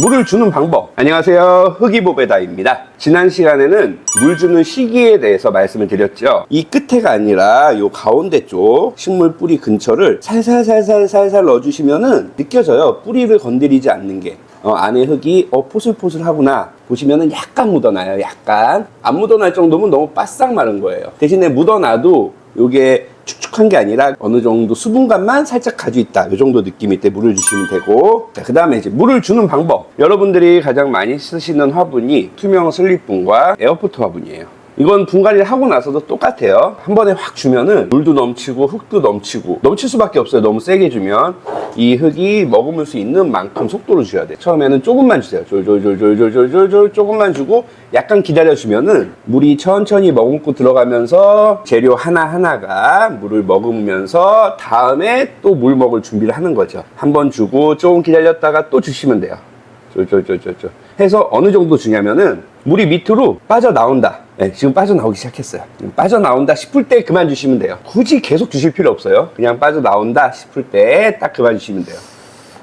물을 주는 방법. 안녕하세요, 흑이보베다입니다. 지난 시간에는 물 주는 시기에 대해서 말씀을 드렸죠. 이 끝에가 아니라 요 가운데 쪽 식물 뿌리 근처를 살살 넣어주시면은 느껴져요. 뿌리를 건드리지 않는 게. 안에 흙이 포슬포슬하구나 보시면은 약간 묻어나요. 약간 안 묻어날 정도면 너무 바싹 마른 거예요. 대신에 묻어놔도 요게 축축한 게 아니라 어느 정도 수분감만 살짝 가지고 있다, 이 정도 느낌일 때 물을 주시면 되고, 자, 그 다음에 이제 물을 주는 방법. 여러분들이 가장 많이 쓰시는 화분이 투명 슬립분과 에어포트 화분이에요. 이건 분갈이를 하고 나서도 똑같아요. 한 번에 확 주면은 물도 넘치고 흙도 넘치고, 넘칠 수밖에 없어요. 너무 세게 주면 이 흙이 머금을 수 있는 만큼 속도로 줘야 돼요. 처음에는 조금만 주세요. 졸졸졸졸졸졸졸 조금만 주고 약간 기다려주면은 물이 천천히 머금고 들어가면서 재료 하나하나가 물을 머금으면서 다음에 또 물 먹을 준비를 하는 거죠. 한 번 주고 조금 기다렸다가 또 주시면 돼요. 졸졸졸졸졸 해서 어느 정도 주냐면은 물이 밑으로 빠져나온다. 네, 지금 빠져나오기 시작했어요. 빠져나온다 싶을 때 그만 주시면 돼요. 굳이 계속 주실 필요 없어요. 그냥 빠져나온다 싶을 때 딱 그만 주시면 돼요.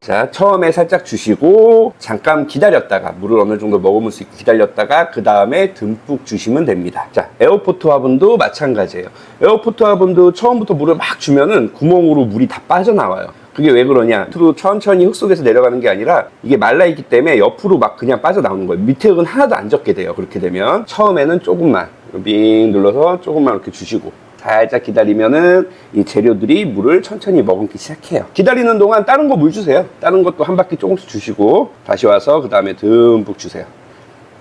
자, 처음에 살짝 주시고 잠깐 기다렸다가 물을 어느 정도 머금을 수 있게 기다렸다가 그 다음에 듬뿍 주시면 됩니다. 자, 에어포트 화분도 마찬가지예요. 에어포트 화분도 처음부터 물을 막 주면은 구멍으로 물이 다 빠져나와요. 그게 왜 그러냐? 밑으로 천천히 흙 속에서 내려가는 게 아니라 이게 말라있기 때문에 옆으로 막 그냥 빠져나오는 거예요. 밑에 흙은 하나도 안 젖게 돼요. 그렇게 되면 처음에는 조금만 빙 눌러서 조금만 이렇게 주시고 살짝 기다리면은 이 재료들이 물을 천천히 머금기 시작해요. 기다리는 동안 다른 거 물 주세요. 다른 것도 한 바퀴 조금씩 주시고 다시 와서 그 다음에 듬뿍 주세요.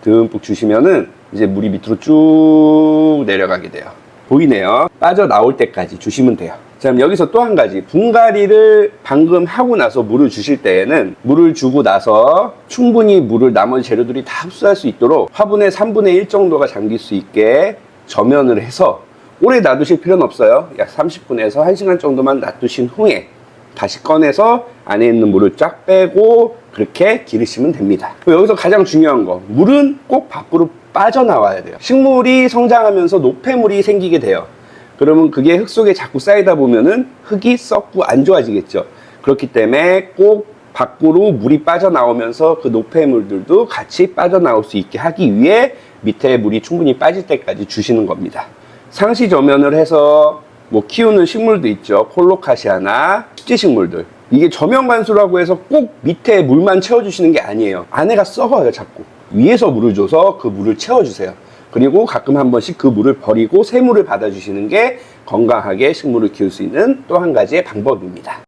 듬뿍 주시면은 이제 물이 밑으로 쭉 내려가게 돼요. 보이네요. 빠져나올 때까지 주시면 돼요. 자, 그럼 여기서 또 한 가지. 분갈이를 방금 하고 나서 물을 주실 때에는 물을 주고 나서 충분히 물을 나머지 재료들이 다 흡수할 수 있도록 화분의 3분의 1 정도가 잠길 수 있게 저면을 해서 오래 놔두실 필요는 없어요. 약 30분에서 1시간 정도만 놔두신 후에 다시 꺼내서 안에 있는 물을 쫙 빼고 그렇게 기르시면 됩니다. 여기서 가장 중요한 거, 물은 꼭 밖으로 빠져나와야 돼요. 식물이 성장하면서 노폐물이 생기게 돼요. 그러면 그게 흙 속에 자꾸 쌓이다 보면은 흙이 썩고 안 좋아지겠죠. 그렇기 때문에 꼭 밖으로 물이 빠져나오면서 그 노폐물들도 같이 빠져나올 수 있게 하기 위해 밑에 물이 충분히 빠질 때까지 주시는 겁니다. 상시 저면을 해서 뭐 키우는 식물도 있죠. 콜로카시아나 식지식물들. 이게 저면 관수라고 해서 꼭 밑에 물만 채워주시는 게 아니에요. 안에가 썩어요, 자꾸. 위에서 물을 줘서 그 물을 채워주세요. 그리고 가끔 한 번씩 그 물을 버리고 새 물을 받아주시는 게 건강하게 식물을 키울 수 있는 또 한 가지의 방법입니다.